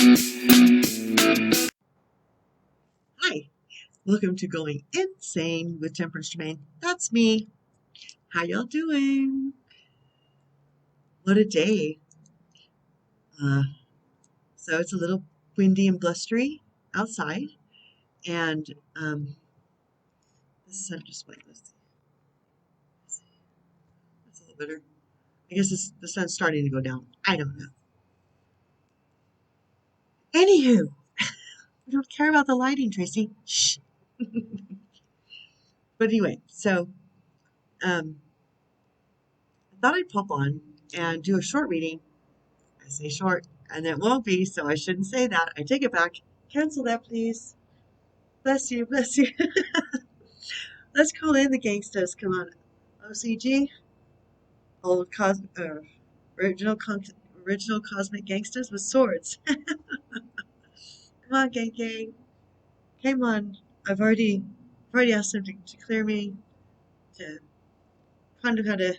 Hi, welcome to Going Insane with Temperance Tremaine. That's me. How y'all doing? What a day. Uh, so it's a little windy and blustery outside, and this is just like this. That's a little better. I guess the sun's starting to go down. I don't know. Anywho, we don't care about the lighting, Tracy. Shh. But anyway, so um, I thought I'd pop on and do a short reading. I say short, and it won't be, so I shouldn't say that. I take it back. Cancel that, please. Bless you, bless you. Let's call in the gangsters. Come on. OCG, old original cosmic gangsters with swords. Come on, gang gang. Come on. I've already asked them to clear me, to kind of had a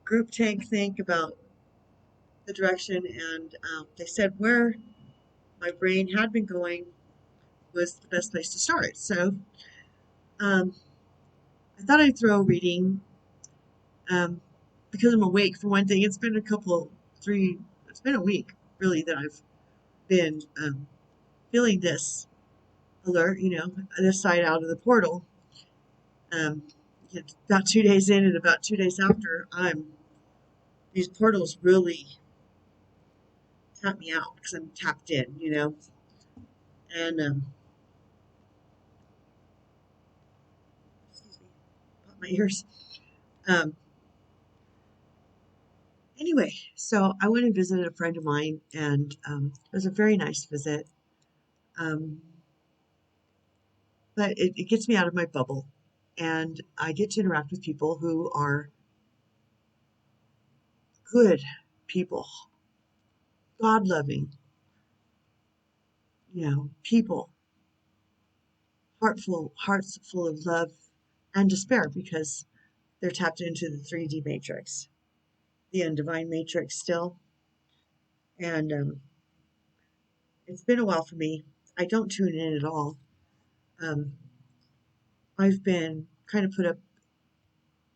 group think about the direction, and they said where my brain had been going was the best place to start. So um, I thought I'd throw a reading um, because I'm awake. For one thing, it's been it's been a week really that I've been feeling this alert, this side out of the portal. Um, about 2 days in and about 2 days after, these portals really tap me out because I'm tapped in, and excuse me, pop my ears. Um, anyway, so I went and visited a friend of mine, and it was a very nice visit. Um, but it gets me out of my bubble, and I get to interact with people who are good people, God loving, people, hearts full of love and despair because they're tapped into the 3D matrix, the undivine matrix still. And it's been a while for me. I don't tune in at all. Um, I've been kind of put up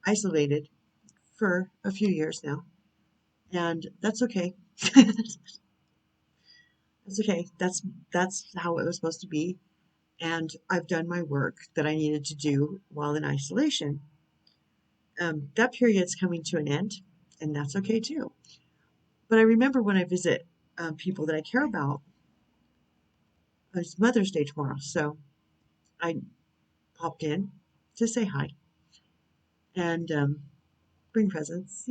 isolated for a few years now, and that's okay. That's okay. That's how it was supposed to be. And I've done my work that I needed to do while in isolation. That period's coming to an end, and that's okay too. But I remember when I visit people that I care about, it's Mother's Day tomorrow, so I popped in to say hi and bring presents,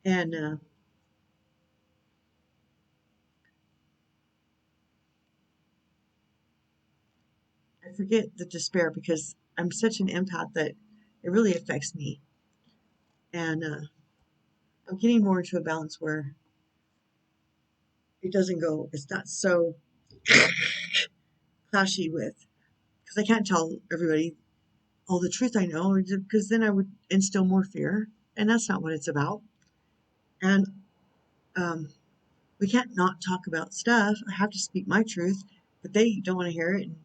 And I forget the despair because I'm such an empath that it really affects me. And I'm getting more into a balance where it's not so clashy with, because I can't tell everybody all the truth I know, because then I would instill more fear, and that's not what it's about. And um, we can't not talk about stuff. I have to speak my truth, but they don't want to hear it, and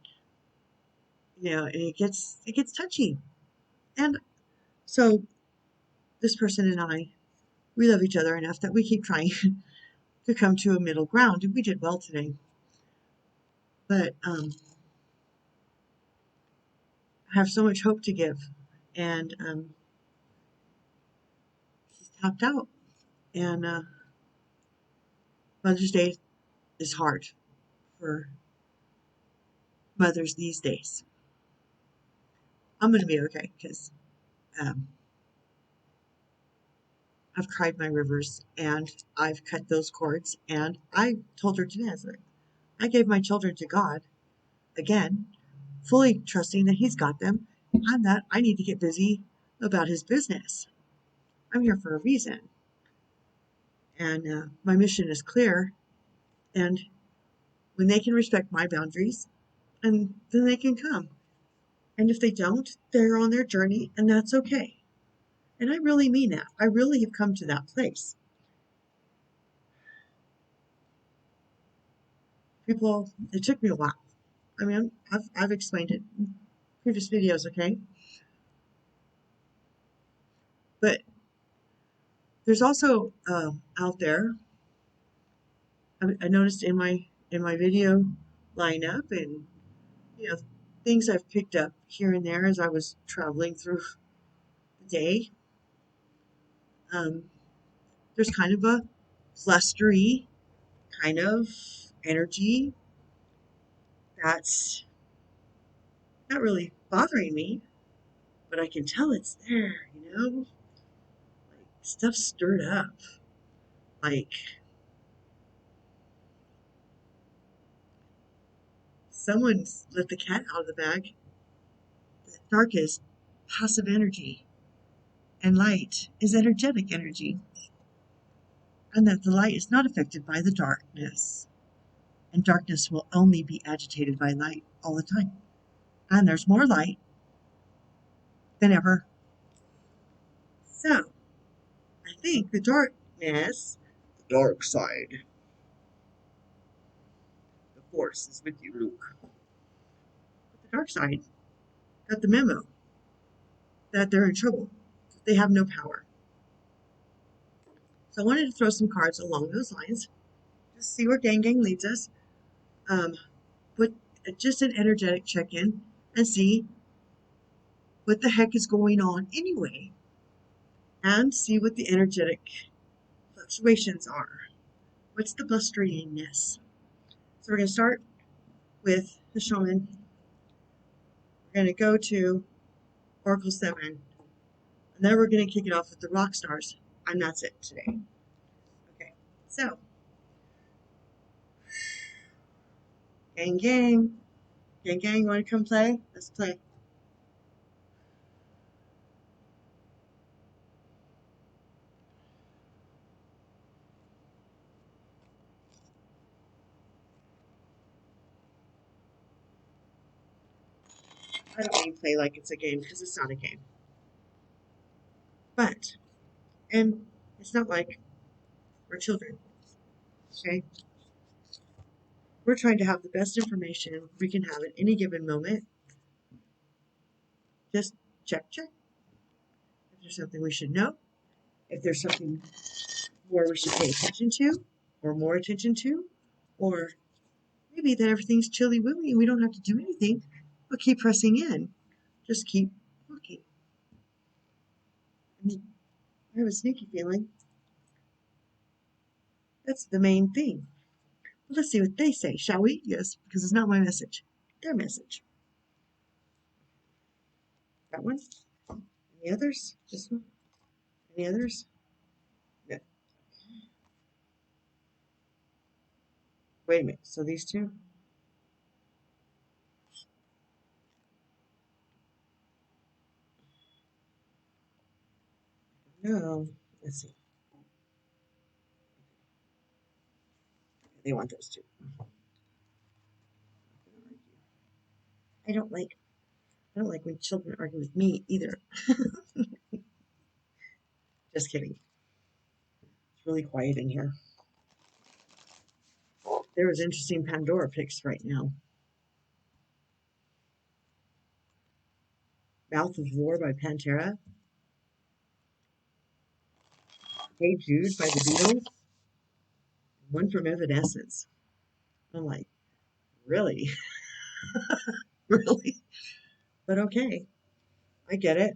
and it gets touchy. And so this person and I, we love each other enough that we keep trying to come to a middle ground, and we did well today. But I have so much hope to give, and he's tapped out. And Mother's Day is hard for mothers these days. I'm going to be okay because um, I've cried my rivers and I've cut those cords. And I told her today, I gave my children to God again, fully trusting that He's got them and that I need to get busy about His business. I'm here for a reason. And my mission is clear. And when they can respect my boundaries, and then they can come. And if they don't, they're on their journey, and that's okay. And I really mean that. I really have come to that place. People, it took me a while. I mean, I've explained it in previous videos, okay? But there's also out there, I noticed in my video lineup, and you know, things I've picked up here and there as I was traveling through the day. Um, there's kind of a blustery kind of energy that's not really bothering me, but I can tell it's there, like stuff stirred up. Like someone's let the cat out of the bag. The darkest passive energy and light is energetic energy, and that the light is not affected by the darkness. And darkness will only be agitated by light all the time. And there's more light than ever. So, I think the darkness, the dark side, the force is with you, Luke. But the dark side got the memo that they're in trouble. They have no power. So I wanted to throw some cards along those lines, just see where Gang Gang leads us. Put just an energetic check-in and see what the heck is going on anyway, and see what the energetic fluctuations are. What's the blusteriness? So we're going to start with the shaman. We're going to go to Oracle 7, and then we're going to kick it off with the rock stars. I'm not it today. Okay, so gang, gang, gang, gang, want to come play? Let's play. I don't mean play like it's a game, because it's not a game. But, and it's not like we're children, okay? We're trying to have the best information we can have at any given moment. Just check, check. If there's something we should know, if there's something more we should pay attention to, or more attention to, or maybe that everything's chilly willy and we don't have to do anything, but keep pressing in. Just keep walking. I mean, I have a sneaky feeling that's the main thing. Well, let's see what they say, shall we? Yes, because it's not my message. Their message. That one? Any others? This one? Any others? No. Wait a minute. So these two? No. Let's see. They want those two. I don't like I don't like when children argue with me either. Just kidding. It's really quiet in here. There is interesting Pandora picks right now. Mouth of War by Pantera. Hey Jude by the Beatles. One from Evanescence. I'm like, really? Really? But okay. I get it.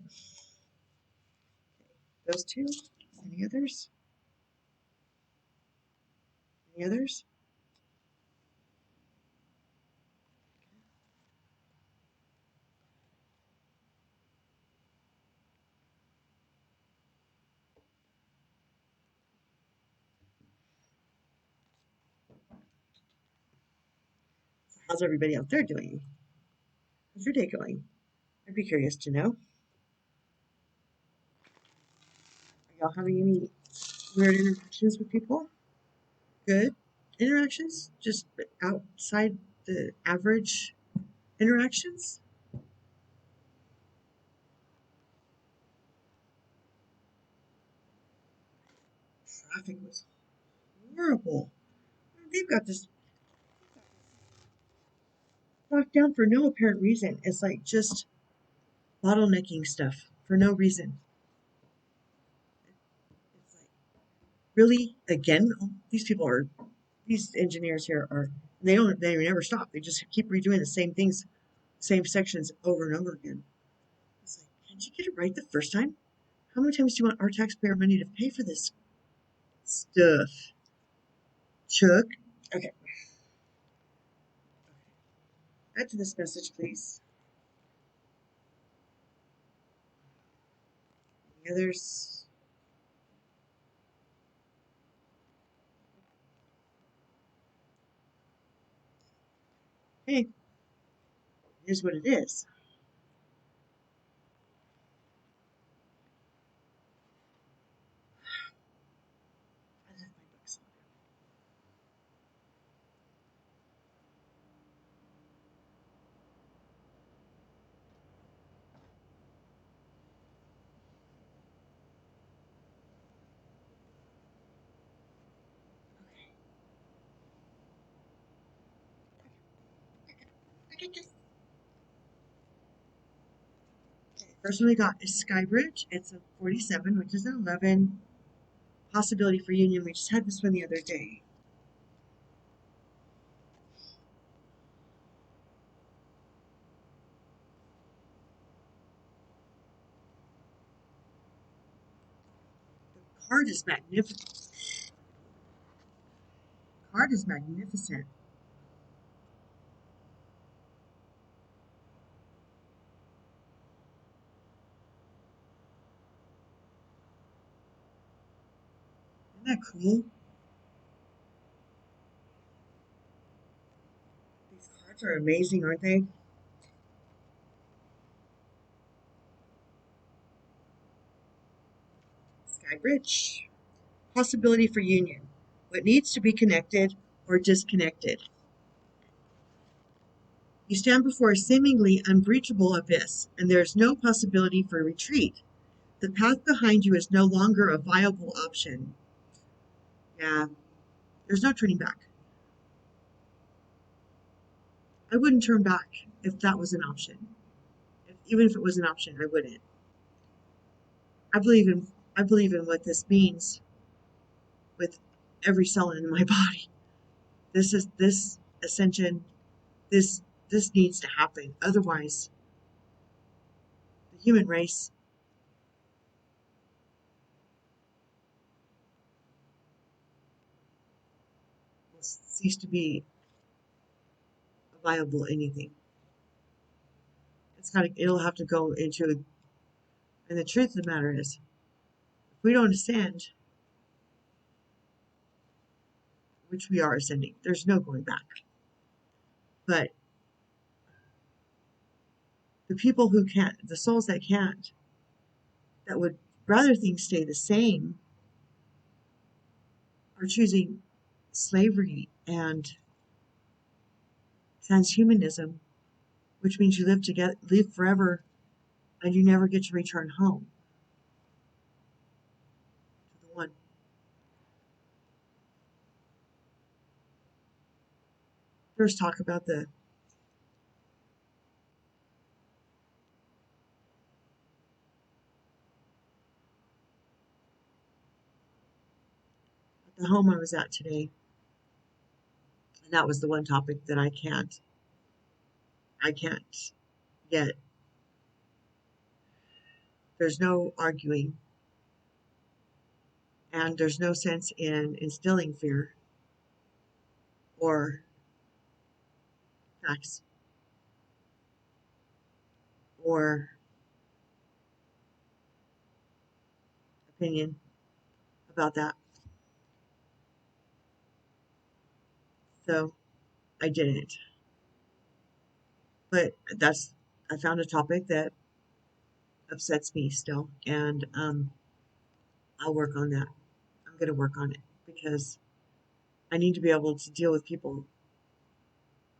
Those two. Any others? Any others? How's everybody out there doing? How's your day going? I'd be curious to know. Are y'all having any weird interactions with people? Good interactions? Just outside the average interactions? Traffic was horrible. They've got this locked down for no apparent reason. It's like just bottlenecking stuff for no reason. It's like, really? Again? These engineers here are, they never stop. They just keep redoing the same things, same sections over and over again. It's like, can't you get it right the first time? How many times do you want our taxpayer money to pay for this stuff? Chuck? Okay, back to this message, please. The others. Hey, here's what it is. I left my books on. Okay. First one we got is Skybridge. It's a 47, which is an 11. Possibility for union. We just had this one the other day. The card is magnificent. Card is magnificent. Isn't that cool? These cards are amazing, aren't they? Skybridge. Possibility for union. What needs to be connected or disconnected. You stand before a seemingly unbreachable abyss, and there is no possibility for retreat. The path behind you is no longer a viable option. Yeah, there's no turning back. I wouldn't turn back if that was an option. Even if it was an option, I wouldn't. I believe in I believe in what this means with every cell in my body. This ascension, this this needs to happen. Otherwise, the human race will cease to be a viable anything. It'll have to go into, and the truth of the matter is, if we don't ascend, which we are ascending, there's no going back. But the people who can't, the souls that can't, that would rather things stay the same, are choosing slavery and transhumanism, which means you live forever, and you never get to return home to the one. First, talk about the home I was at today, and that was the one topic that I can't get. There's no arguing, and there's no sense in instilling fear or facts or opinion about that. So I didn't. But I found a topic that upsets me still, and I'll work on that. I'm going to work on it because I need to be able to deal with people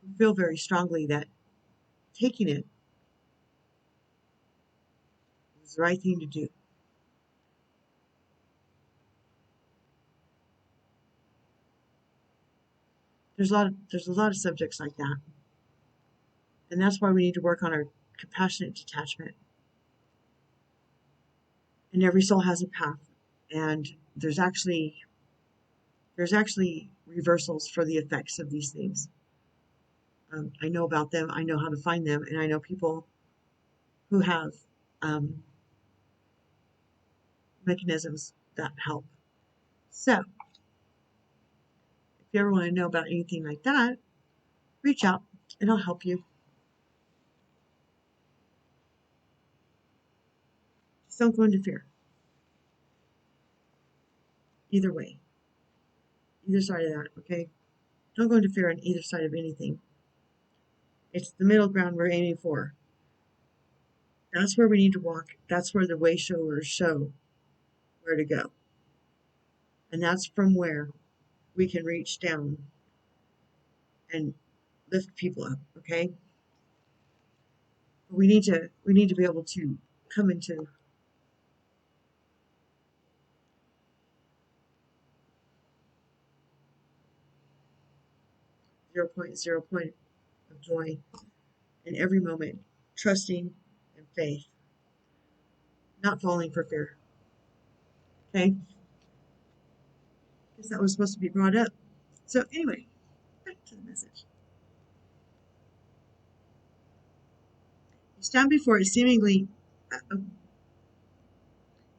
who feel very strongly that taking it was the right thing to do. There's a lot of subjects like that. And that's why we need to work on our compassionate detachment. And every soul has a path. And there's actually reversals for the effects of these things. I know about them, I know how to find them, and I know people who have mechanisms that help. So, if you ever want to know about anything like that, reach out and I'll help you. Just don't go into fear. Either way, either side of that, okay? Don't go into fear on either side of anything. It's the middle ground we're aiming for. That's where we need to walk. That's where the way showers show where to go. And that's from where we can reach down and lift people up, okay? We need to be able to come into 0.0 point of joy in every moment, trusting and faith, not falling for fear. Okay? Because that was supposed to be brought up. So anyway, back to the message. You stand before it seemingly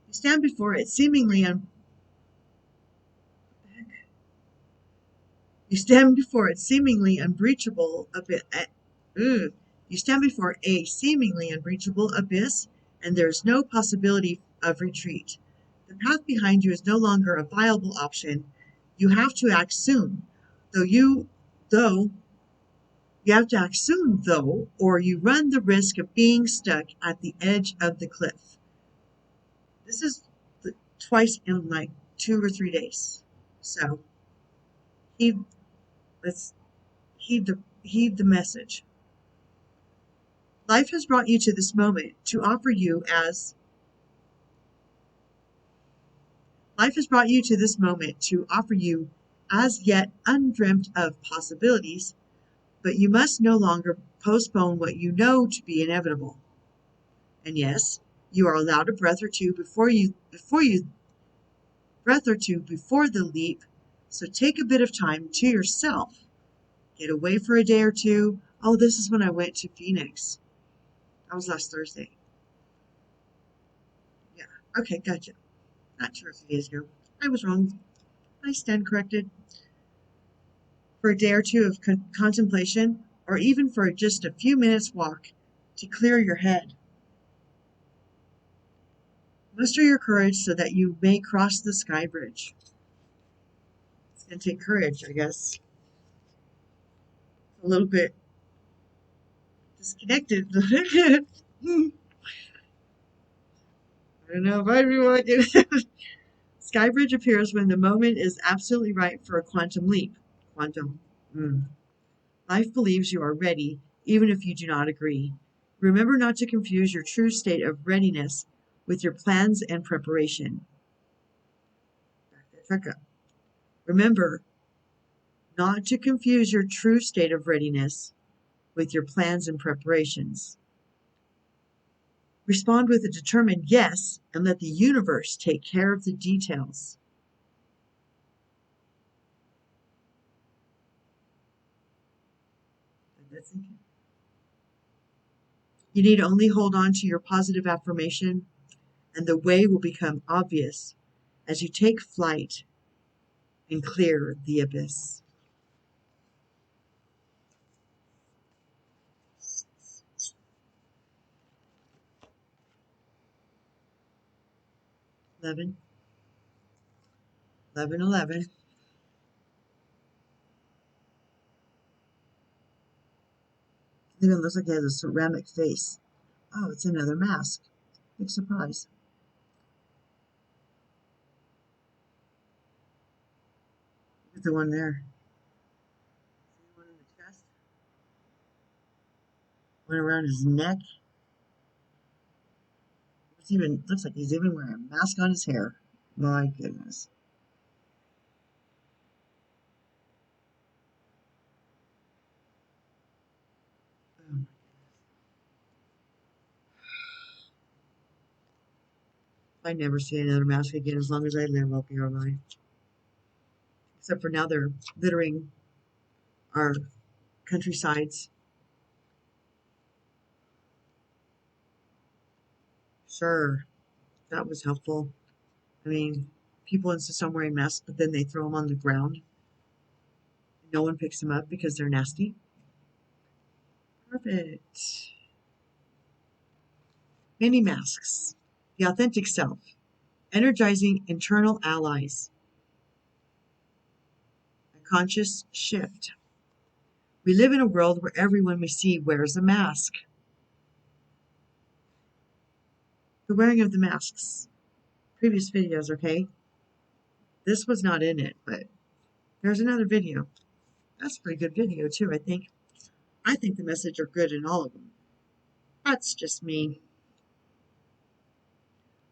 you stand before it seemingly unbreachable abyss. You stand before a seemingly unbreachable abyss, and there is no possibility of retreat. The path behind you is no longer a viable option. You have to act soon, though you have to act soon, though, or you run the risk of being stuck at the edge of the cliff. This is twice in like 2 or 3 days. So let's heed the message. Life has brought you to this moment to offer you as yet undreamt of possibilities, but you must no longer postpone what you know to be inevitable. And yes, you are allowed a breath or two before the leap, so take a bit of time to yourself. Get away for a day or two. Oh, this is when I went to Phoenix. That was last Thursday. Yeah, okay, gotcha. Not 2 or 3 days ago. I was wrong. I stand corrected. For a day or two of contemplation, or even for just a few minutes walk to clear your head. Muster your courage so that you may cross the sky bridge. It's going to take courage, I guess. A little bit disconnected. I don't know if I'd be walking. Skybridge appears when the moment is absolutely right for a quantum leap. Quantum. Life believes you are ready, even if you do not agree. Remember not to confuse your true state of readiness with your plans and preparation. Remember not to confuse your true state of readiness with your plans and preparations. Respond with a determined yes and let the universe take care of the details. You need only hold on to your positive affirmation, and the way will become obvious as you take flight and clear the abyss. Eleven. It even looks like it has a ceramic face. Oh, it's another mask. Big surprise. Look at the one there. See the one in the chest? One around his neck. Looks like he's even wearing a mask on his hair. My goodness. Oh my I never see another mask again. As long as I live, I'll be alright. Except for now they're littering our countrysides. Sure, that was helpful. I mean, people insist on wearing masks, but then they throw them on the ground. No one picks them up because they're nasty. Perfect. Mini masks. The authentic self. Energizing internal allies. A conscious shift. We live in a world where everyone we see wears a mask. The wearing of the masks. Previous videos, okay? This was not in it, but there's another video. That's a pretty good video too, I think. I think the message are good in all of them. That's just me.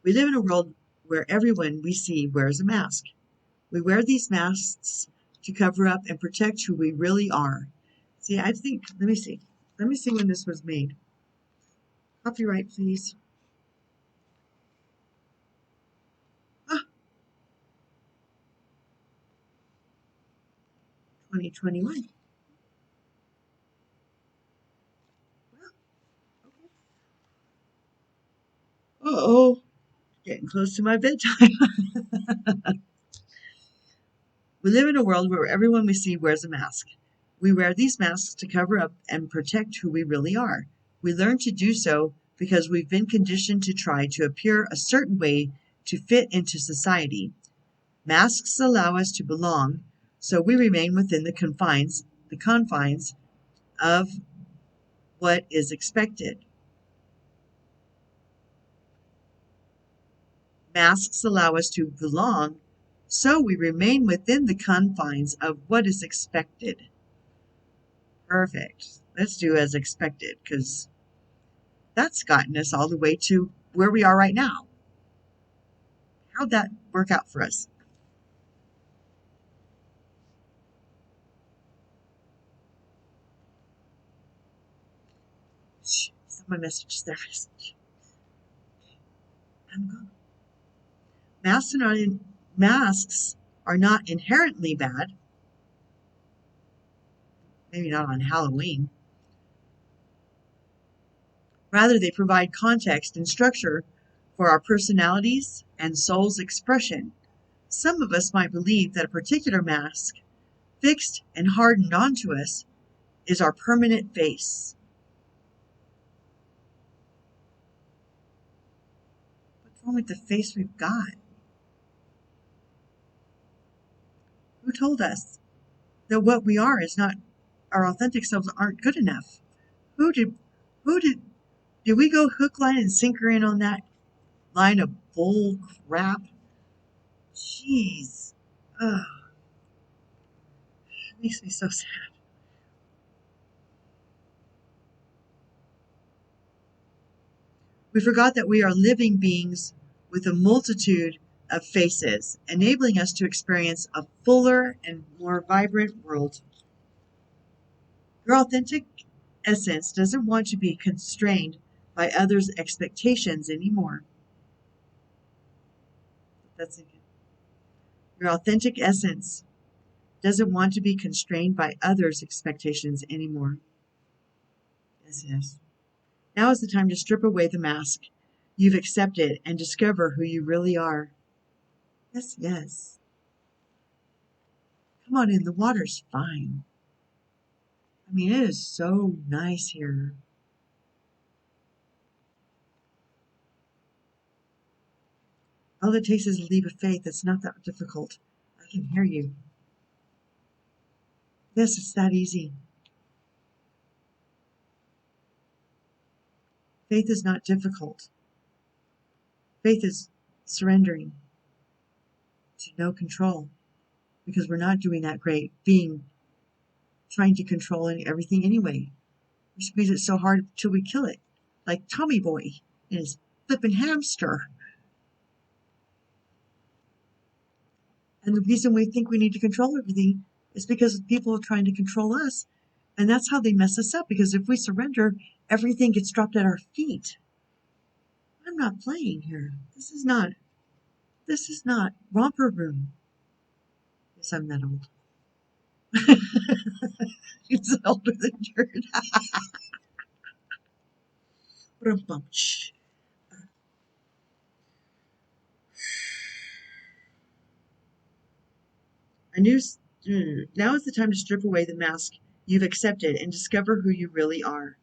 We live in a world where everyone we see wears a mask. We wear these masks to cover up and protect who we really are. See, I think, let me see. Let me see when this was made. Copyright, please. 2021. Uh-oh, getting close to my bedtime. We live in a world where everyone we see wears a mask. We wear these masks to cover up and protect who we really are. We learn to do so because we've been conditioned to try to appear a certain way to fit into society. Masks allow us to belong, so we remain within the confines of what is expected. Masks allow us to belong, so we remain within the confines of what is expected. Perfect. Let's do as expected, because that's gotten us all the way to where we are right now. How'd that work out for us? Shh, someone messaged their message. I'm gone. Masks are not inherently bad. Maybe not on Halloween. Rather, they provide context and structure for our personalities and soul's expression. Some of us might believe that a particular mask, fixed and hardened onto us, is our permanent face. What's wrong with the face we've got? Who told us that what we are is not, our authentic selves aren't good enough? Did we go hook, line, and sinker in on that line of bull crap? Jeez. Ugh. It makes me so sad. We forgot that we are living beings with a multitude of faces, enabling us to experience a fuller and more vibrant world. Your authentic essence doesn't want to be constrained by others' expectations anymore. That's it. Your authentic essence doesn't want to be constrained by others' expectations anymore. Yes, yes. Now is the time to strip away the mask you've accepted and discover who you really are. Yes, yes. Come on in, the water's fine. I mean, it is so nice here. All it takes is a leap of faith. It's not that difficult. I can hear you. Yes, it's that easy. Faith is not difficult. Faith is surrendering to no control, because we're not doing that great being trying to control everything anyway. We squeeze it so hard till we kill it, like Tommy Boy and his flippin' hamster. And the reason we think we need to control everything is because people are trying to control us. And that's how they mess us up, because if we surrender, everything gets dropped at our feet. I'm not playing here. This is not This is not romper room. Yes, I'm that old. It's older than dirt. A new, Now is the time to strip away the mask you've accepted and discover who you really are.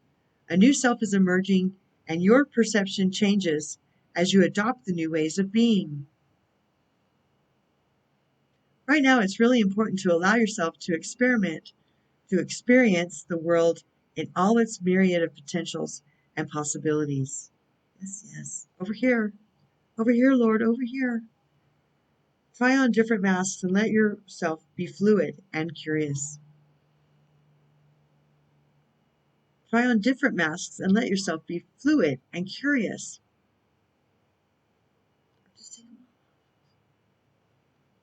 A new self is emerging, and your perception changes as you adopt the new ways of being. Right now, it's really important to allow yourself to experience the world in all its myriad of potentials and possibilities. Yes, yes. Over here, Lord, over here. Try on different masks and let yourself be fluid and curious. Try on different masks and let yourself be fluid and curious.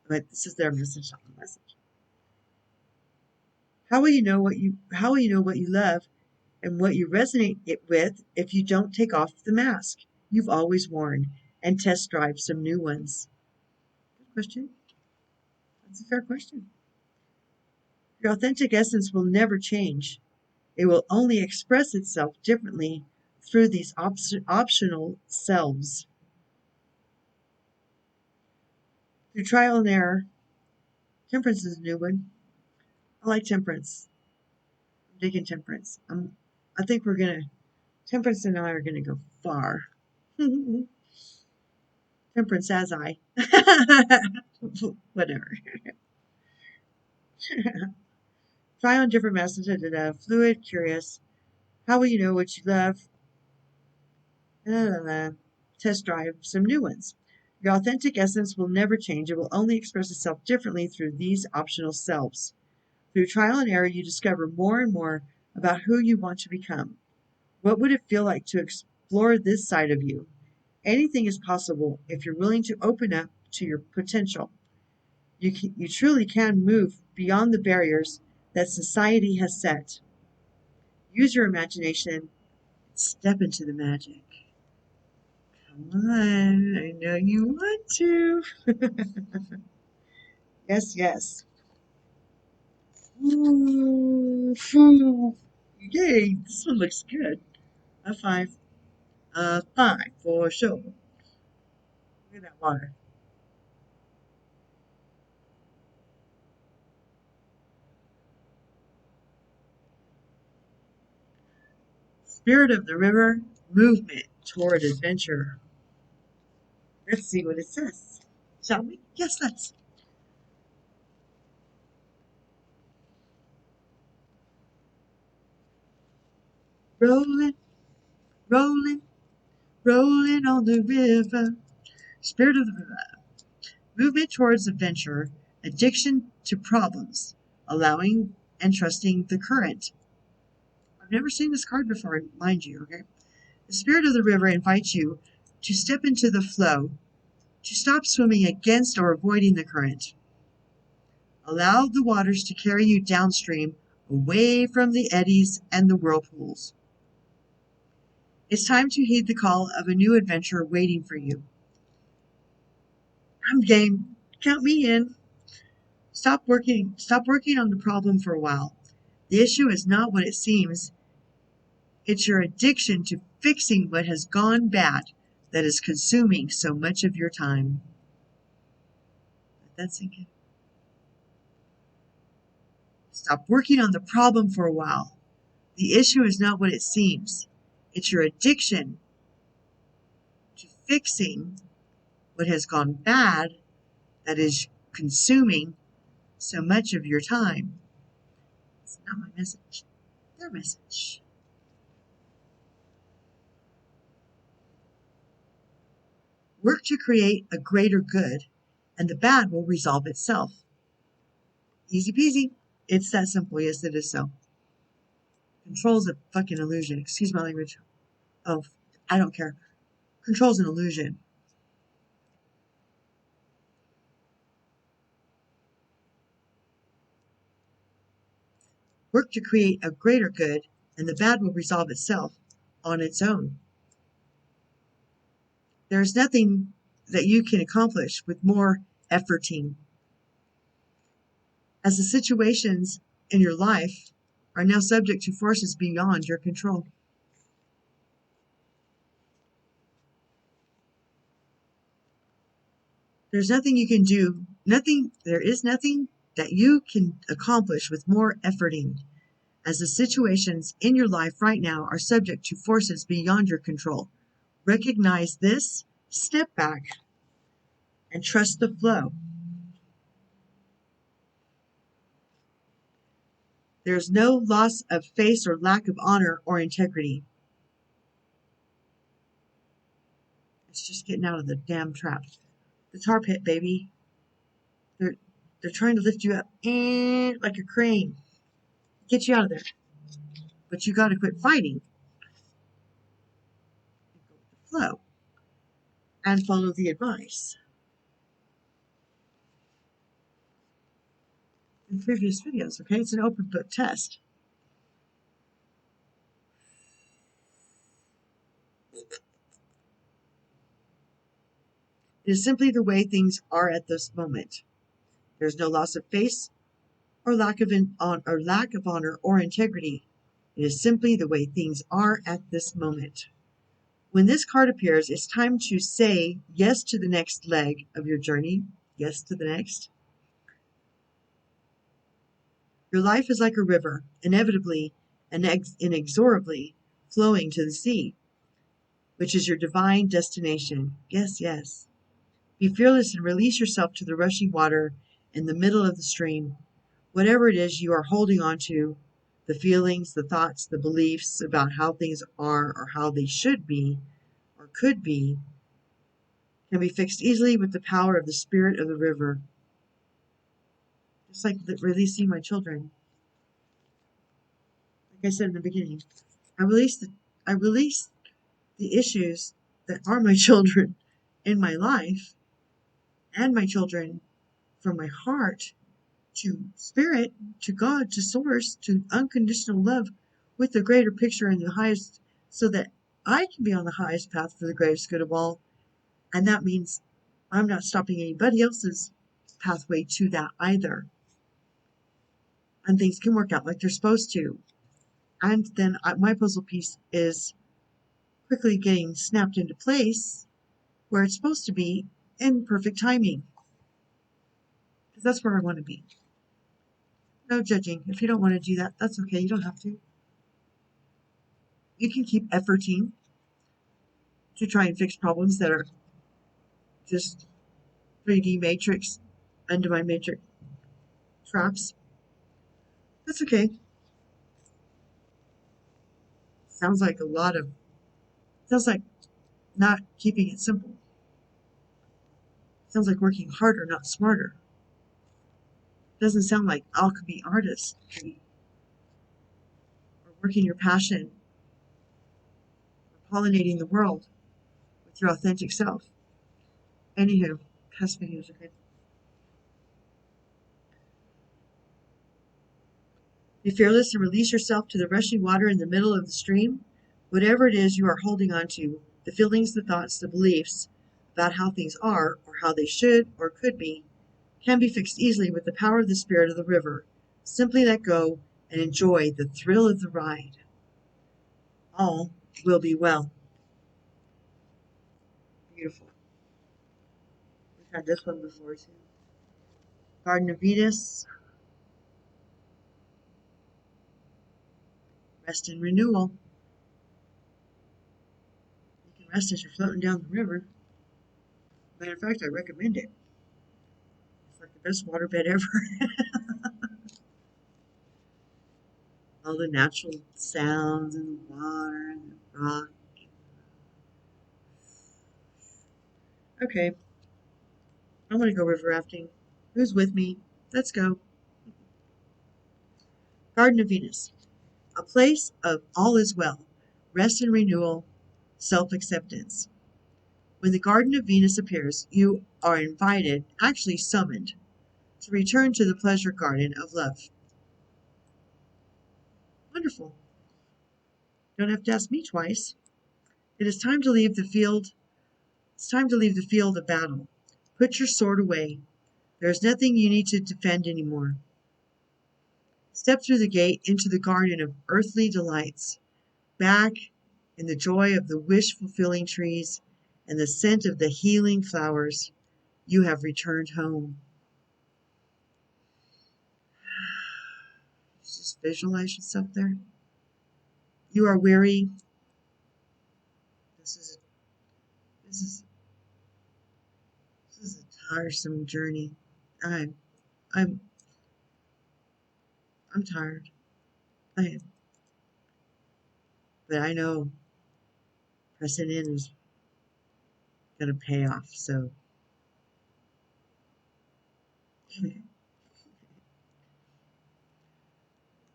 But this is their message, not the message. How will you know what you love and what you resonate it with if you don't take off the mask you've always worn and test drive some new ones? Good question. That's a fair question. Your authentic essence will never change. It will only express itself differently through these optional selves. Through trial and error. Temperance is a new one. I like temperance. I'm digging temperance. I think Temperance and I are gonna go far. Temperance as I. Whatever. Try on different messages. Fluid, curious. How will you know what you love? Test drive some new ones. Your authentic essence will never change. It will only express itself differently through these optional selves. Through trial and error, you discover more and more about who you want to become. What would it feel like to explore this side of you? Anything is possible if you're willing to open up to your potential. You truly can move beyond the barriers that society has set. Use your imagination and step into the magic. Come on, I know you want to. Yes, yes. Ooh, yay, this one looks good. A five. A five for sure. Look at that water. Spirit of the river, movement toward adventure. Let's see what it says. Shall we? Yes, let's. Rolling, rolling, rolling on the river. Spirit of the river. Movement towards adventure, addiction to problems, allowing and trusting the current. I've never seen this card before, mind you, okay? The spirit of the river invites you to step into the flow, to stop swimming against or avoiding the current. Allow the waters to carry you downstream, away from the eddies and the whirlpools. It's time to heed the call of a new adventure waiting for you. I'm game. Count me in. Stop working on the problem for a while. The issue is not what it seems. It's your addiction to fixing what has gone bad that is consuming so much of your time. Let that sink in. Stop working on the problem for a while. The issue is not what it seems. It's your addiction to fixing what has gone bad that is consuming so much of your time. It's not my message. Their message. Work to create a greater good, and the bad will resolve itself. Easy peasy. It's that simple. Yes, it is so. Control's a fucking illusion. Excuse my language. Oh, I don't care. Control's an illusion. Work to create a greater good, and the bad will resolve itself on its own. There's nothing that you can accomplish with more efforting. As the situations in your life are now subject to forces beyond your control. There's nothing you can do, there is nothing that you can accomplish with more efforting, as the situations in your life right now are subject to forces beyond your control. Recognize this, step back, and trust the flow. There's no loss of face or lack of honor or integrity. It's just getting out of the damn trap. The tar pit, baby. They're trying to lift you up like a crane. Get you out of there. But you got to quit fighting. And go with the flow. And follow the advice. In previous videos, okay? It's an open book test. It is simply the way things are at this moment. There's no loss of face or lack of honor or integrity. It is simply the way things are at this moment. When this card appears, it's time to say yes to the next leg of your journey. Yes to the next. Your life is like a river, inevitably and inexorably flowing to the sea, which is your divine destination. Yes, yes. Be fearless and release yourself to the rushing water in the middle of the stream. Whatever it is you are holding on to, the feelings, the thoughts, the beliefs about how things are or how they should be or could be, can be fixed easily with the power of the spirit of the river. Just like releasing my children. Like I said in the beginning, I release the issues that are my children in my life and my children from my heart to spirit, to God, to source, to unconditional love with the greater picture and the highest, so that I can be on the highest path for the greatest good of all. And that means I'm not stopping anybody else's pathway to that either. And things can work out like they're supposed to. And then my puzzle piece is quickly getting snapped into place where it's supposed to be in perfect timing. Because that's where I want to be. No judging. If you don't want to do that, that's okay. You don't have to. You can keep efforting to try and fix problems that are just 3D matrix, under my matrix traps. That's okay. Sounds like not keeping it simple. Sounds like working harder, not smarter. Doesn't sound like alchemy artistry or working your passion or pollinating the world with your authentic self. Anywho, past videos are good. Be fearless and release yourself to the rushing water in the middle of the stream. Whatever it is you are holding on to, the feelings, the thoughts, the beliefs about how things are or how they should or could be, can be fixed easily with the power of the spirit of the river. Simply let go and enjoy the thrill of the ride. All will be well. Beautiful. We've had this one before too. Garden of Venus. Rest and renewal. You can rest as you're floating down the river. Matter of fact, I recommend it. It's like the best waterbed ever. All the natural sounds and the water and the rock. Okay, I want to go river rafting. Who's with me? Let's go. Garden of Venus. A place of all is well, rest and renewal, self-acceptance. When the Garden of Venus appears, you are invited, actually summoned, to return to the pleasure garden of love. Wonderful. Don't have to ask me twice. It is time to leave the field It's time to leave the field of battle. Put your sword away. There is nothing you need to defend anymore. Step through the gate into the garden of earthly delights, back in the joy of the wish-fulfilling trees and the scent of the healing flowers. You have returned home. Just visualize yourself there. You are weary. This is this is this is a tiresome journey. I'm I'm I'm tired. I am. But I know pressing in is gonna pay off. So the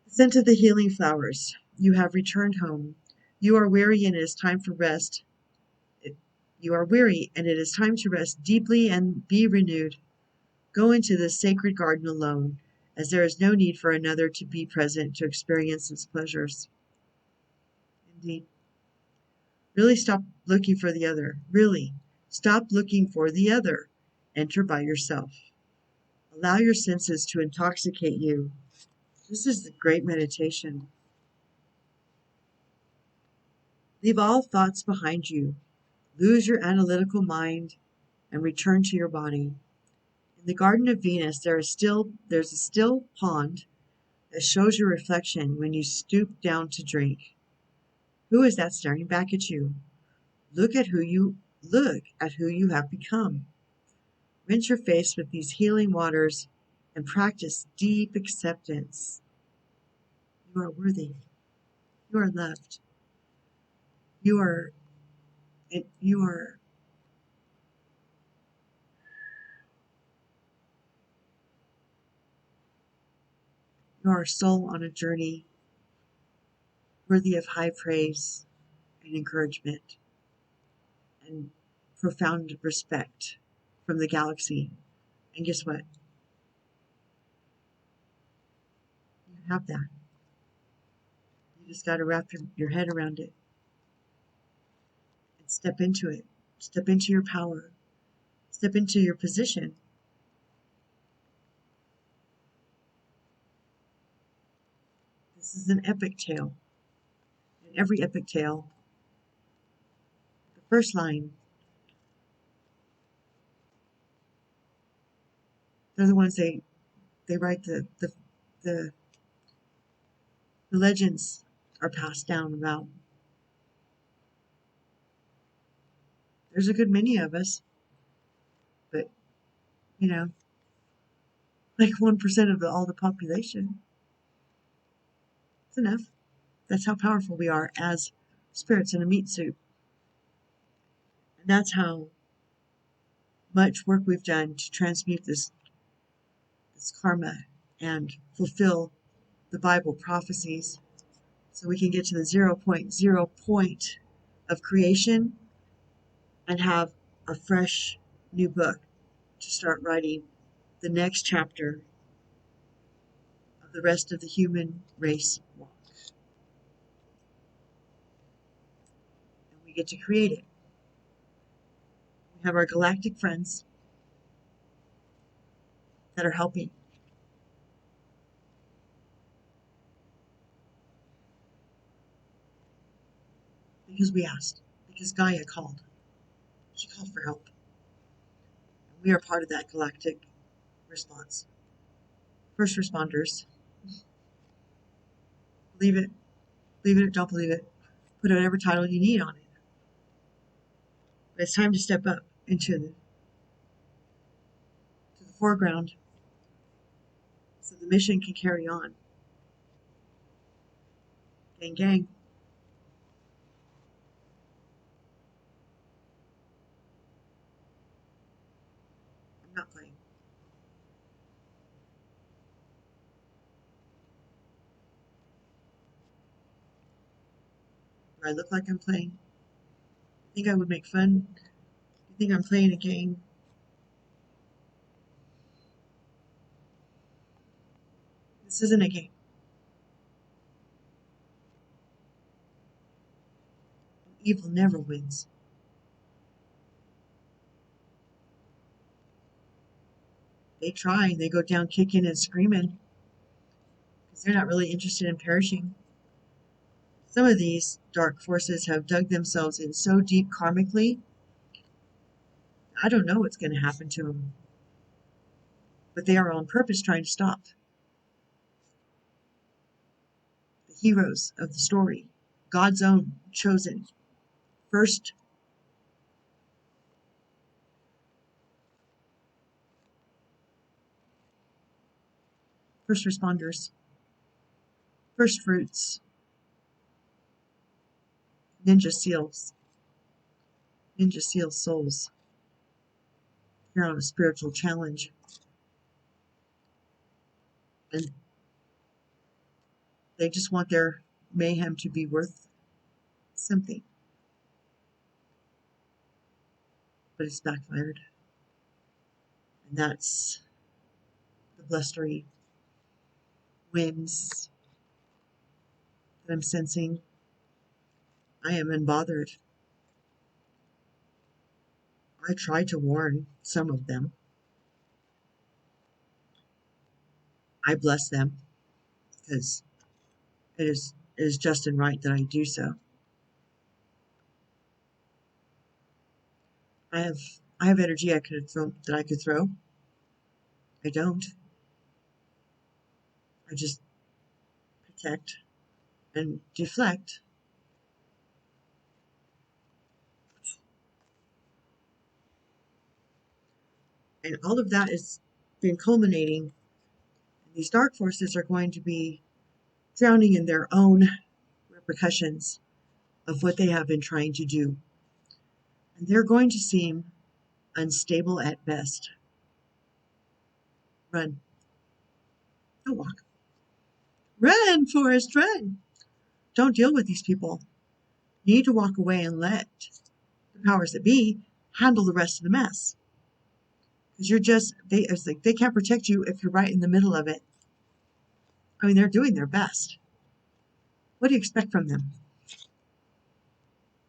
scent of the healing flowers. You have returned home. You are weary and it is time for rest. You are weary and it is time to rest deeply and be renewed. Go into this sacred garden alone, as there is no need for another to be present to experience its pleasures. Indeed. Really stop looking for the other. Really. Stop looking for the other. Enter by yourself. Allow your senses to intoxicate you. This is the great meditation. Leave all thoughts behind you. Lose your analytical mind and return to your body. In the Garden of Venus, there's a still pond that shows your reflection when you stoop down to drink. Who is that staring back at you? Look at who you have become. Rinse your face with these healing waters and practice deep acceptance. You are worthy. You are loved. You are you are you are a soul on a journey worthy of high praise and encouragement and profound respect from the galaxy. And guess what? You have that. You just got to wrap your head around it and step into it. Step into your power. Step into your position. This is an epic tale. In every epic tale, the first line, they're the ones they write the legends are passed down about. There's a good many of us, but you know, like 1% of all the population. It's enough. That's how powerful we are as spirits in a meat suit. And that's how much work we've done to transmute this karma and fulfill the Bible prophecies so we can get to the 0.0 point of creation and have a fresh new book to start writing the next chapter of the rest of the human race walk. And we get to create it. We have our galactic friends that are helping because we asked, because Gaia called. She called for help. And we are part of that galactic response. First responders, believe it, don't believe it, put whatever title you need on it. But it's time to step up into the foreground so the mission can carry on. Gang, gang. I'm not playing. Do I look like I'm playing? You think I would make fun? You think I'm playing a game? This isn't a game. Evil never wins. they try. They go down kicking and screaming because they're not really interested in perishing. Some of these dark forces have dug themselves in so deep karmically, I don't know what's going to happen to them. But they are on purpose trying to stop the heroes of the story, God's own chosen, first responders, first fruits, ninja seal souls. You're on a spiritual challenge. And they just want their mayhem to be worth something. But it's backfired. And that's the blustery winds that I'm sensing. I am unbothered. I try to warn some of them. I bless them because it is just and right that I do so. I have energy I could throw. I don't. I just protect and deflect. And all of that has been culminating. These dark forces are going to be drowning in their own repercussions of what they have been trying to do. And they're going to seem unstable at best. Run. Don't walk. Run, Forrest, run. Don't deal with these people. You need to walk away and let the powers that be handle the rest of the mess. Because it's like they can't protect you if you're right in the middle of it. I mean, they're doing their best. What do you expect from them?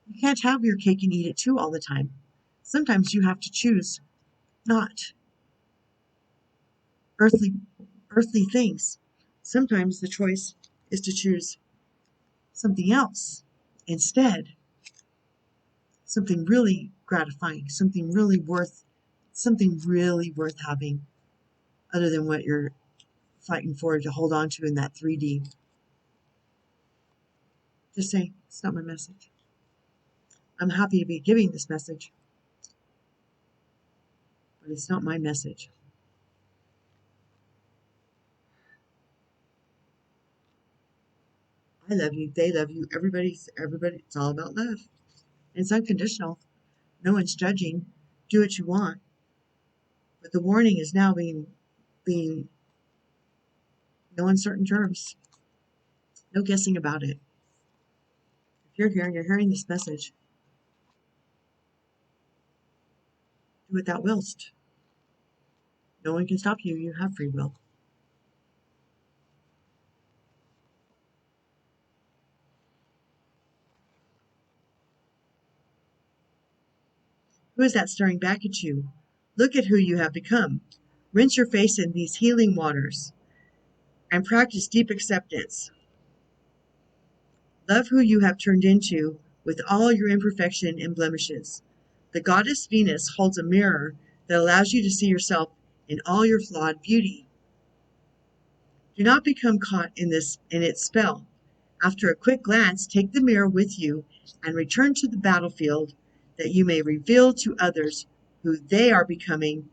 You can't have your cake and eat it too all the time. Sometimes you have to choose not earthly things. Sometimes the choice is to choose something else instead. Something really gratifying, something really worth having, other than what you're fighting for to hold on to in that 3D. Just say, it's not my message. I'm happy to be giving this message, but it's not my message. I love you. They love you. Everybody. It's all about love. It's unconditional. No one's judging. Do what you want. But the warning is now being no uncertain terms. No guessing about it. If you're here and you're hearing this message, do what thou willst. No one can stop you. You have free will. Who is that staring back at you? Look at who you have become. Rinse your face in these healing waters and practice deep acceptance. Love who you have turned into with all your imperfection and blemishes. The goddess Venus holds a mirror that allows you to see yourself in all your flawed beauty. Do not become caught in its spell. After a quick glance, take the mirror with you and return to the battlefield that you may reveal to others who they are becoming.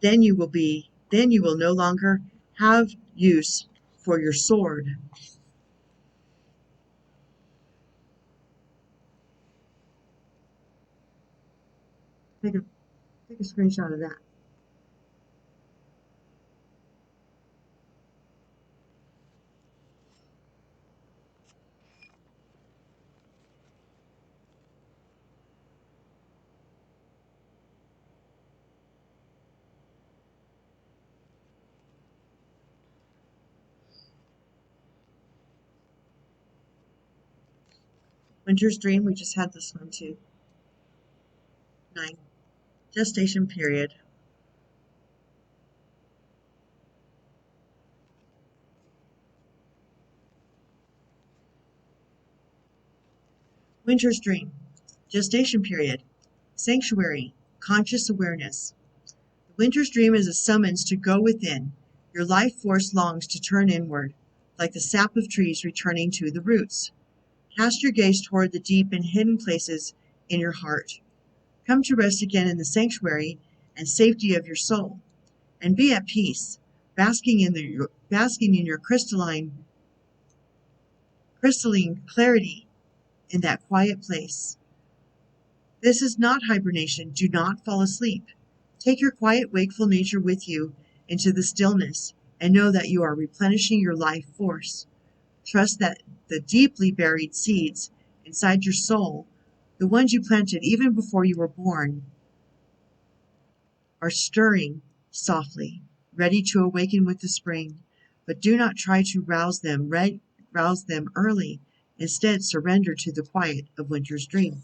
Then you will no longer have use for your sword. Take a screenshot of that. Winter's Dream, we just had this one too. 9. Gestation period. Winter's dream. Gestation period. Sanctuary. Conscious awareness. The winter's dream is a summons to go within. Your life force longs to turn inward, like the sap of trees returning to the roots. Cast your gaze toward the deep and hidden places in your heart. Come to rest again in the sanctuary and safety of your soul, and be at peace, basking in your crystalline clarity in that quiet place. This is not hibernation. Do not fall asleep. Take your quiet, wakeful nature with you into the stillness and know that you are replenishing your life force. Trust that the deeply buried seeds inside your soul, the ones you planted even before you were born, are stirring softly, ready to awaken with the spring. But do not try to rouse them early. Instead, surrender to the quiet of winter's dream.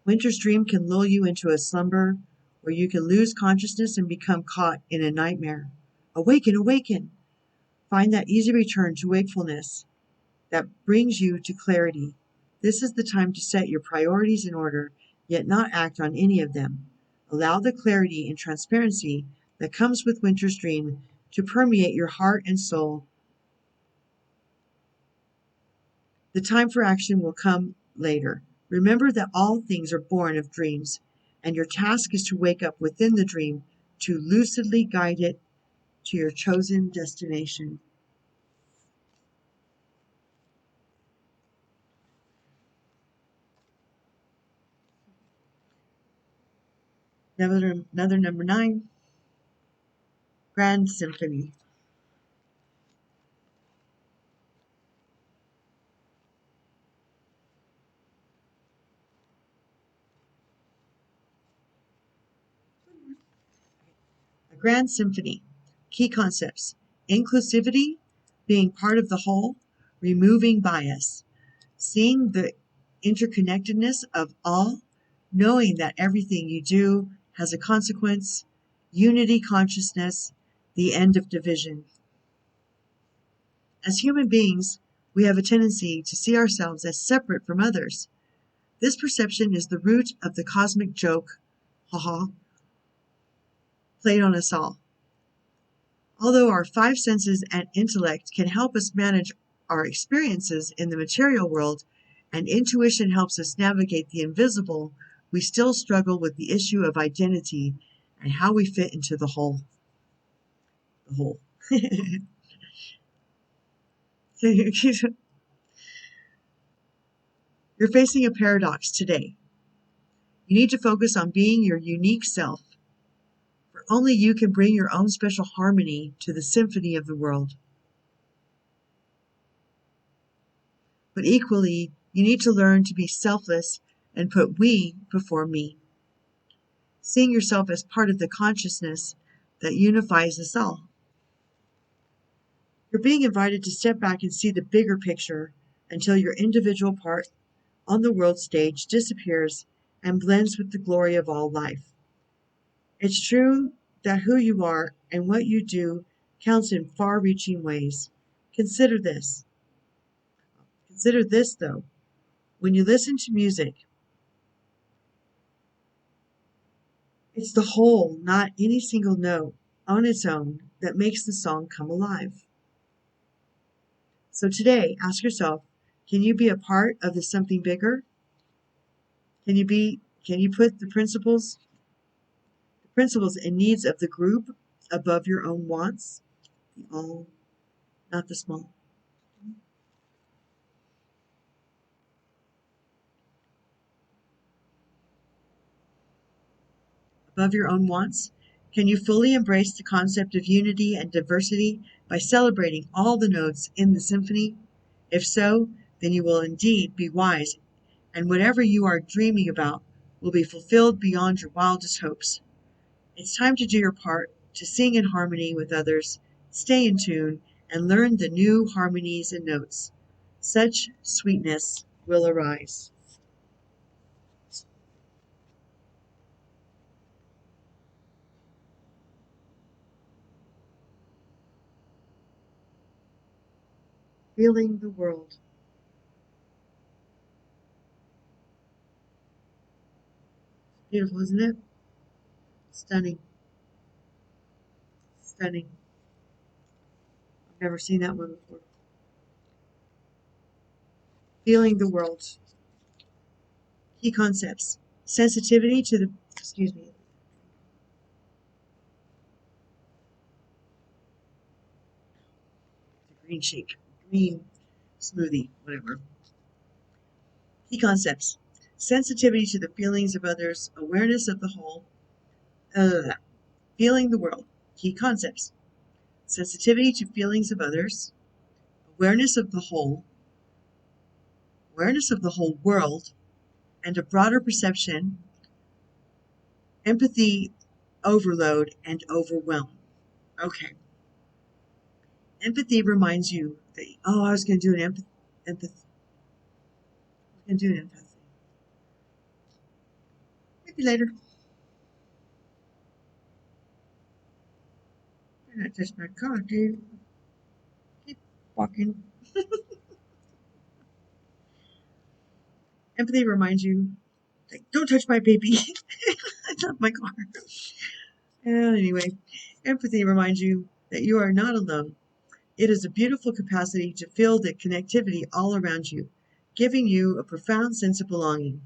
Winter's dream can lull you into a slumber where you can lose consciousness and become caught in a nightmare. Awaken, awaken! Find that easy return to wakefulness that brings you to clarity. This is the time to set your priorities in order, yet not act on any of them. Allow the clarity and transparency that comes with winter's dream to permeate your heart and soul. The time for action will come later. Remember that all things are born of dreams, and your task is to wake up within the dream to lucidly guide it to your chosen destination. Another number 9, Grand Symphony. A grand symphony. Key concepts: inclusivity, being part of the whole, removing bias, seeing the interconnectedness of all, knowing that everything you do has a consequence, unity consciousness, the end of division. As human beings, we have a tendency to see ourselves as separate from others. This perception is the root of the cosmic joke, haha, played on us all. Although our 5 senses and intellect can help us manage our experiences in the material world, and intuition helps us navigate the invisible, we still struggle with the issue of identity and how we fit into the whole. The whole. You're facing a paradox today. You need to focus on being your unique self, for only you can bring your own special harmony to the symphony of the world. But equally, you need to learn to be selfless and put we before me, seeing yourself as part of the consciousness that unifies us all. You're being invited to step back and see the bigger picture until your individual part on the world stage disappears and blends with the glory of all life. It's true that who you are and what you do counts in far-reaching ways. Consider this. Consider this, though. When you listen to music, it's the whole, not any single note on its own, that makes the song come alive. So today, ask yourself, can you be a part of the something bigger? Can you put the principles and needs of the group above your own wants? The all, not the small. Above your own wants? Can you fully embrace the concept of unity and diversity by celebrating all the notes in the symphony? If so, then you will indeed be wise, and whatever you are dreaming about will be fulfilled beyond your wildest hopes. It's time to do your part, to sing in harmony with others, stay in tune, and learn the new harmonies and notes. Such sweetness will arise. Feeling the world. Beautiful, isn't it? Stunning. Stunning. I've never seen that one before. Feeling the world. Key concepts. Sensitivity to the, excuse me, the green shake, green smoothie, whatever. Key concepts. Sensitivity to the feelings of others, awareness of the whole, feeling the world. Key concepts. Sensitivity to feelings of others, awareness of the whole world, and a broader perception, empathy, overload, and overwhelm. Okay. Empathy reminds you that, oh, I was going to do an empathy. I was going to do an empathy. Maybe later. You're not touch my car, dude. Keep walking. Empathy reminds you, like, don't touch my baby. I love my car. And anyway, empathy reminds you that you are not alone. It is a beautiful capacity to feel the connectivity all around you, giving you a profound sense of belonging,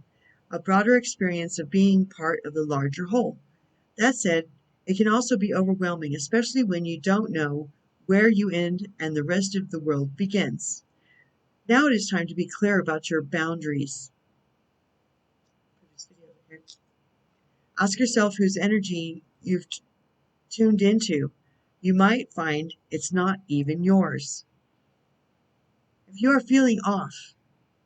a broader experience of being part of the larger whole. That said, it can also be overwhelming, especially when you don't know where you end and the rest of the world begins. Now it is time to be clear about your boundaries. Ask yourself whose energy you've tuned into. You might find it's not even yours. If you are feeling off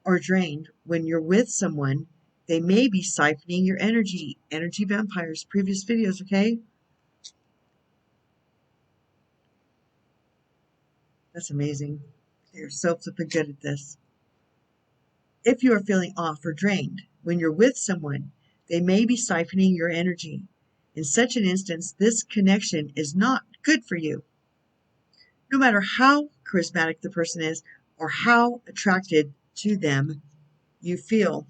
or drained when you're with someone, they may be siphoning your energy. Energy vampires, previous videos, okay? That's amazing. They're so flippin' good at this. If you are feeling off or drained when you're with someone, they may be siphoning your energy. In such an instance, this connection is not good for you. No matter how charismatic the person is or how attracted to them you feel.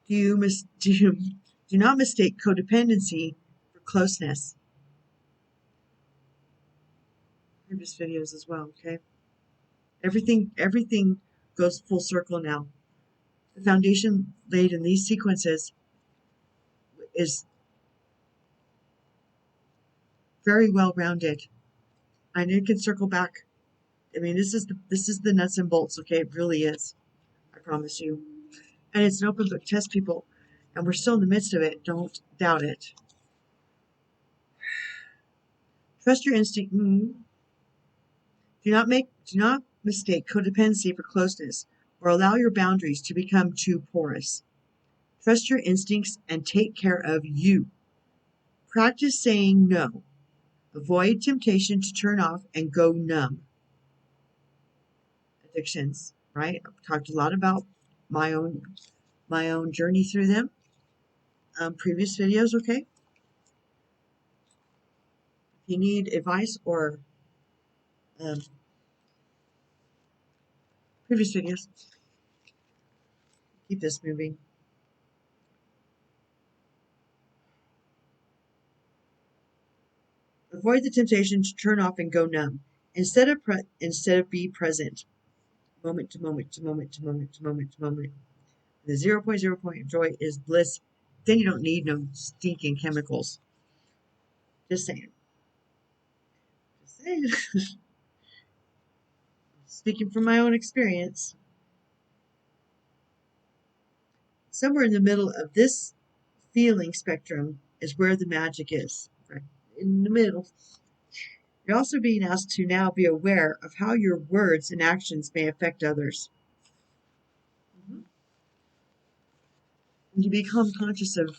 Do not mistake codependency for closeness. Previous videos as well, okay? Everything goes full circle now. The foundation laid in these sequences is very well rounded. And it can circle back. I mean, this is the nuts and bolts, okay? It really is. I promise you. And it's an open book test, people. And we're still in the midst of it. Don't doubt it. Trust your instinct. Do not mistake codependency for closeness or allow your boundaries to become too porous. Trust your instincts and take care of you. Practice saying no. Avoid temptation to turn off and go numb. Addictions, right? I've talked a lot about my own journey through them. Previous videos, okay? If you need advice or previous videos, keep this moving. Avoid the temptation to turn off and go numb. Instead of be present, moment to moment to moment to moment to moment to moment. The 0.0 point of joy is bliss. Then you don't need no stinking chemicals. Just saying. Just saying. Speaking from my own experience. Somewhere in the middle of this feeling spectrum is where the magic is. Right in the middle. You're also being asked to now be aware of how your words and actions may affect others. You become conscious of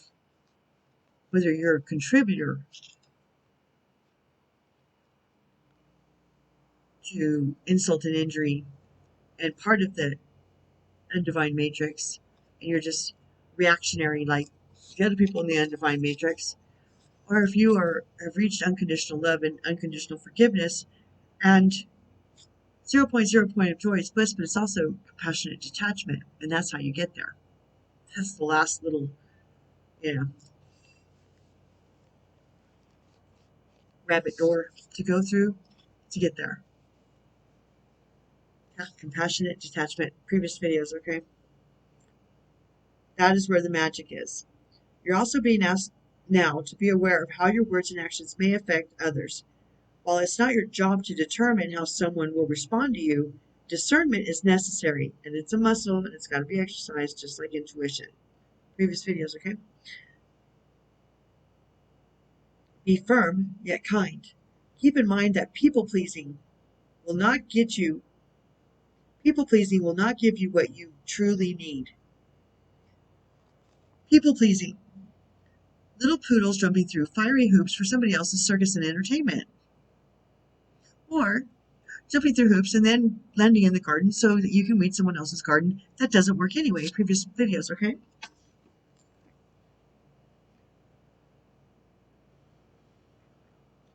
whether you're a contributor to insult and injury and part of the undivine matrix, and you're just reactionary like the other people in the undivine matrix, or if you have reached unconditional love and unconditional forgiveness and 0.0 point of joy is bliss, but it's also compassionate detachment, and that's how you get there. That's the last little, rabbit door to go through to get there. Yeah, compassionate detachment. Previous videos, okay? That is where the magic is. You're also being asked now to be aware of how your words and actions may affect others. While it's not your job to determine how someone will respond to you, discernment is necessary, and it's a muscle, and it's got to be exercised just like intuition. Previous videos, okay? Be firm, yet kind. Keep in mind that will not get you, people pleasing will not give you what you truly need. People pleasing. Little poodles jumping through fiery hoops for somebody else's circus and entertainment. Or jumping through hoops and then landing in the garden so that you can weed someone else's garden. That doesn't work anyway. Previous videos, okay?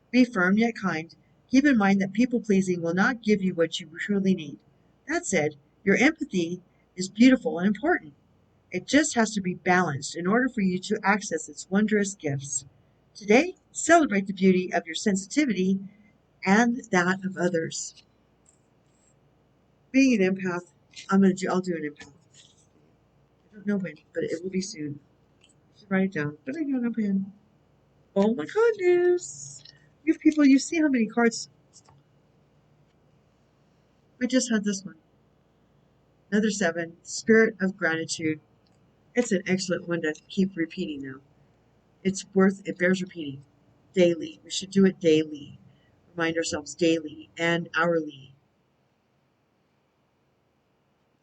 Be firm yet kind. Keep in mind that people pleasing will not give you what you truly need. That said, your empathy is beautiful and important. It just has to be balanced in order for you to access its wondrous gifts. Today, celebrate the beauty of your sensitivity and that of others. Being an empath, I'll do an empath. I don't know when, but it will be soon. I should write it down, but I don't know when. Oh my goodness! You people, you see how many cards? I just had this one. Another 7, Spirit of Gratitude. It's an excellent one to keep repeating now. It bears repeating daily. We should do it daily. Remind ourselves daily and hourly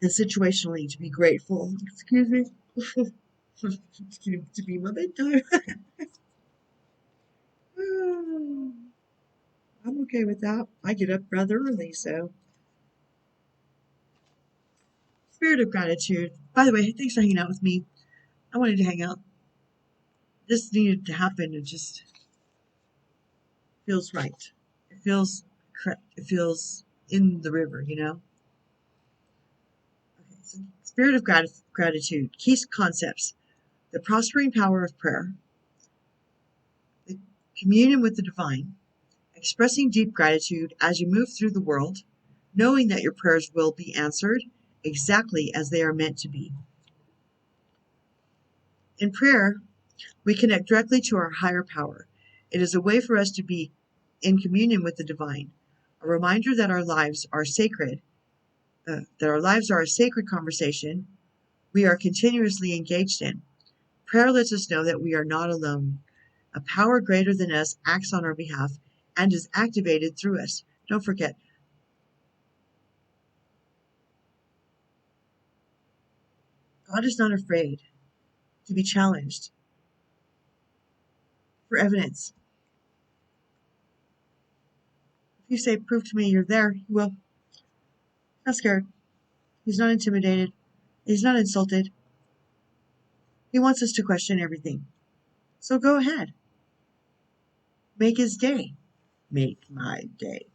and situationally to be grateful. Excuse me. It's getting to be my bedtime. I'm okay with that. I get up rather early, so. Spirit of Gratitude. By the way, thanks for hanging out with me. I wanted to hang out. This needed to happen. It just feels right. It feels correct. It feels in the river, you know? Okay, so Spirit of Gratitude. Key concepts. The prospering power of prayer. The communion with the divine. Expressing deep gratitude as you move through the world. Knowing that your prayers will be answered exactly as they are meant to be. In prayer, we connect directly to our higher power. It is a way for us to be in communion with the divine, a reminder that our lives are sacred, a sacred conversation we are continuously engaged in. Prayer lets us know that we are not alone. A power greater than us acts on our behalf and is activated through us. Don't forget, God is not afraid to be challenged for evidence. If you say, prove to me you're there, he will. Not scared. He's not intimidated. He's not insulted. He wants us to question everything. So go ahead. Make his day. Make my day.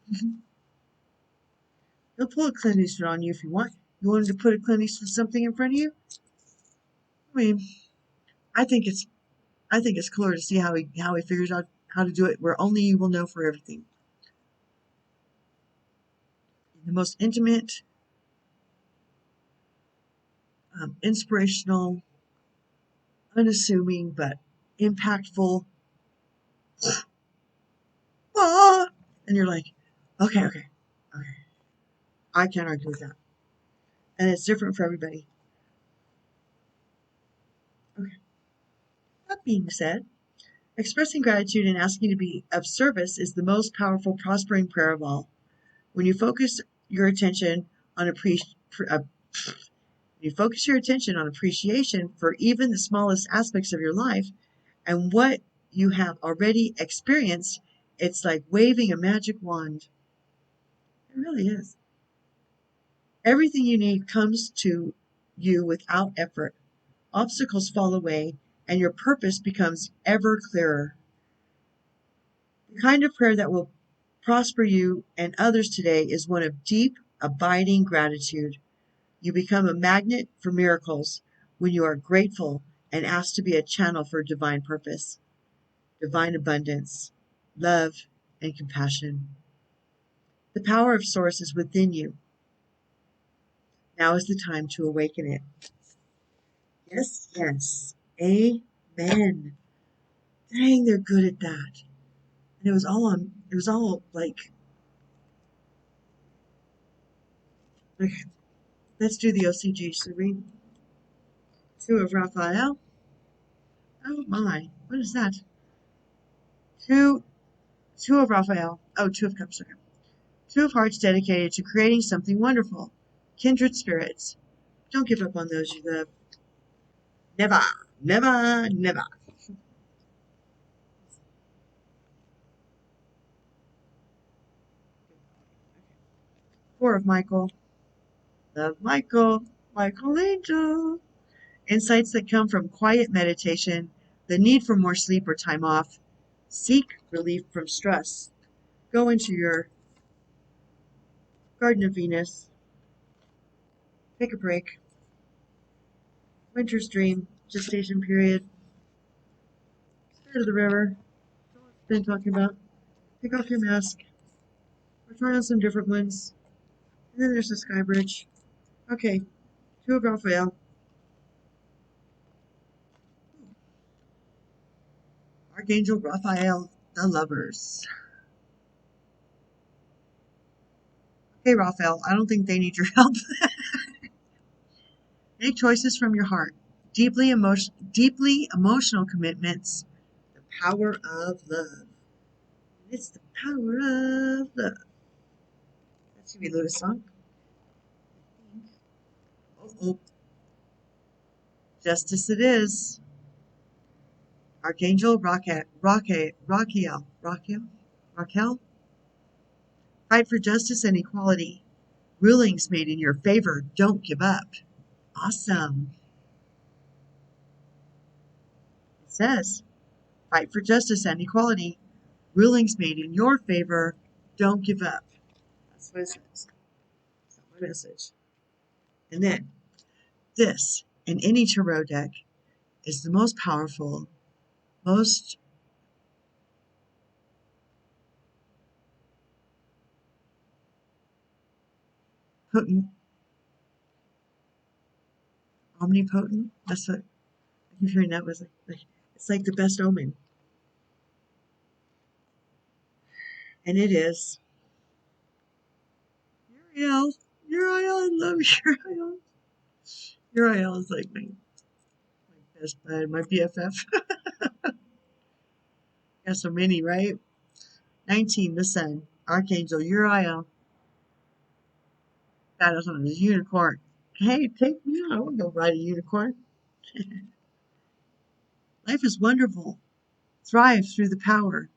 He'll pull a Clint Eastwood on you if you want. You want him to put a Clint Eastwood something in front of you? I mean, I think it's cooler to see how he figures out how to do it where only you will know for everything. The most intimate, inspirational, unassuming, but impactful. Ah! And you're like, okay. I can't argue with that. And it's different for everybody. Okay. That being said, expressing gratitude and asking to be of service is the most powerful, prospering prayer of all. When you focus your attention on appreciation for even the smallest aspects of your life and what you have already experienced, it's like waving a magic wand. It really is. Everything you need comes to you without effort. Obstacles fall away, and your purpose becomes ever clearer. The kind of prayer that will prosper you and others today is one of deep, abiding gratitude. You become a magnet for miracles when you are grateful and asked to be a channel for divine purpose, divine abundance, love, and compassion. The power of Source is within you. Now is the time to awaken it. Yes, yes. Amen. Dang, they're good at that. And it was all like, okay, let's do the OCG, should we? Two of Raphael. Oh my, what is that? Two of Raphael. Oh, Two of Cups, okay. Two of Hearts dedicated to creating something wonderful. Kindred spirits. Don't give up on those you love. Never, never, never. Four of Michael. Love Michael. Michael Angel. Insights that come from quiet meditation, the need for more sleep or time off. Seek relief from stress. Go into your Garden of Venus. Take a break. Winter's dream. Gestation period. Spirit of the river. Been talking about. Take off your mask. We're trying on some different ones. And then there's the Sky Bridge. Okay. Two of Raphael. Archangel Raphael, the lovers. Okay, Raphael, I don't think they need your help. Make choices from your heart. Deeply emotional commitments. The power of love. It's the power of love. That's gonna be Lotus song. Oh. Justice it is. Archangel Raquel. Fight for justice and equality. Rulings made in your favor. Don't give up. Awesome. It says, fight for justice and equality. Rulings made in your favor. Don't give up. That's what it says. That's my message. And then, this, in any tarot deck, is the most powerful, most potent, omnipotent. That's what I keep hearing. That was like it's like the best omen. And it is Uriel. Uriel, I love Uriel. Uriel is like my best bud, my BFF. Got so many, right? 19, the sun. Archangel Uriel. That is on his unicorn. Hey, take me out. I want to go ride a unicorn. Life is wonderful. Thrive through the power.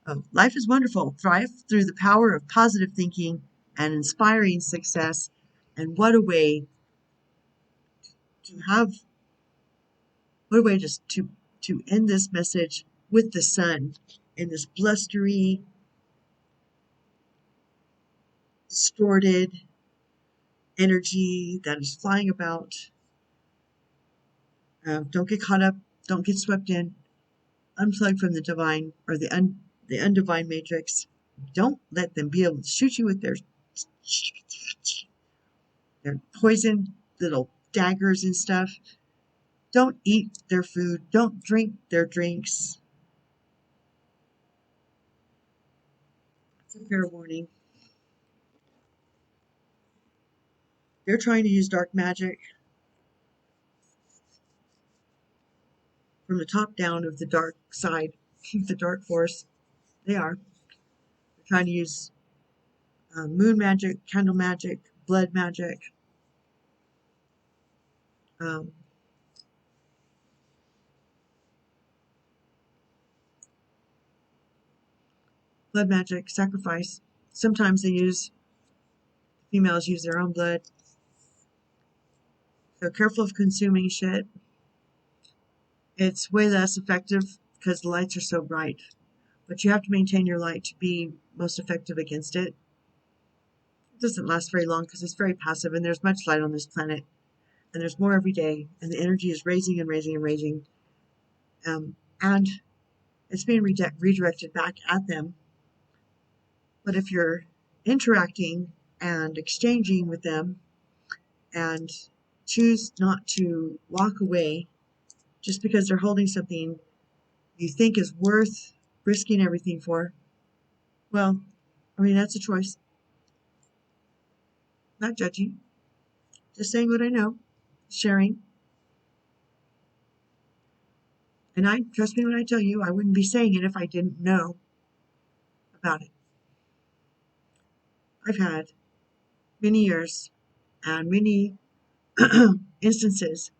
Oh, life is wonderful. Thrive through the power of positive thinking and inspiring success. And what a way to have, what a way just to end this message with the sun in this blustery, distorted energy that is flying about. Don't get caught up. Don't get swept in. Unplug from the divine or the undivine matrix. Don't let them be able to shoot you with their poison little daggers and stuff. Don't eat their food. Don't drink their drinks. It's a fair warning. They're trying to use dark magic from the top down of the dark side, the dark force. They are. They're trying to use moon magic, candle magic, blood magic. Um, blood magic, sacrifice. Sometimes females use their own blood. So careful of consuming shit. It's way less effective because the lights are so bright. But you have to maintain your light to be most effective against it. It doesn't last very long because it's very passive, and there's much light on this planet, and there's more every day, and the energy is raising and raising and raising, and it's being redirected back at them. But if you're interacting and exchanging with them and choose not to walk away just because they're holding something you think is worth risking everything for, well, I mean, that's a choice. Not judging, just saying what I know, sharing. And I trust me when I tell you, I wouldn't be saying it if I didn't know about it. I've had many years and many instances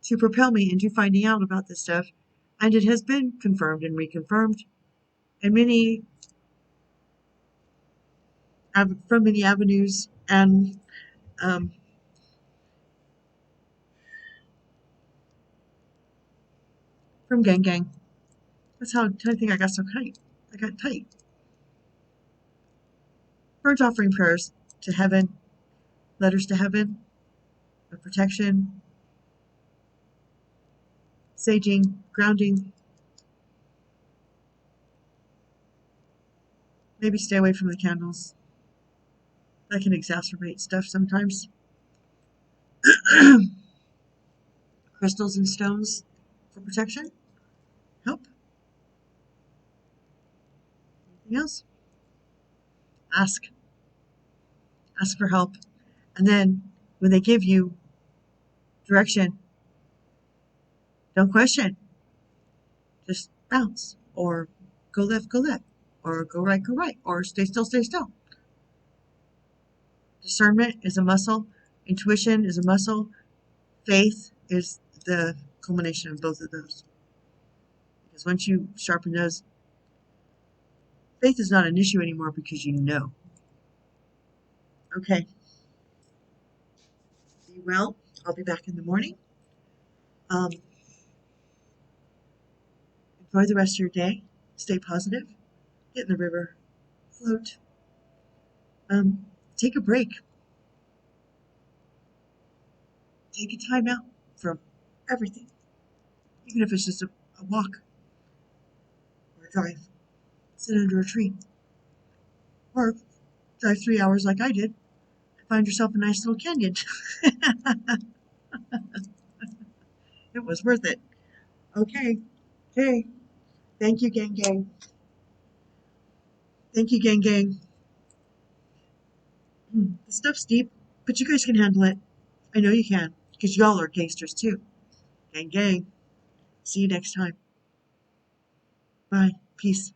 to propel me into finding out about this stuff, and it has been confirmed and reconfirmed, and from many avenues, and um, from Gang Gang. That's how I think I got so tight. I got tight. Burnt offering prayers to heaven, letters to heaven, of protection, saging, grounding. Maybe stay away from the candles. That can exacerbate stuff sometimes. Crystals and stones for protection help. Anything else? Ask. Ask for help. And then when they give you direction, don't question. Just bounce. Or go left, or go right, or stay still, stay still. Discernment is a muscle. Intuition is a muscle. Faith is the culmination of both of those. Because once you sharpen those, faith is not an issue anymore because you know. Okay. Be well. I'll be back in the morning. Enjoy the rest of your day. Stay positive. Get in the river. Float. Take a break. Take a time out from everything. Even if it's just a walk or a drive. Sit under a tree. Or drive 3 hours like I did. Find yourself a nice little canyon. It was worth it. Okay. Okay. Thank you, Gang Gang. Thank you, Gang Gang. The stuff's deep, but you guys can handle it. I know you can, because y'all are gangsters too. Gang Gang. See you next time. Bye. Peace.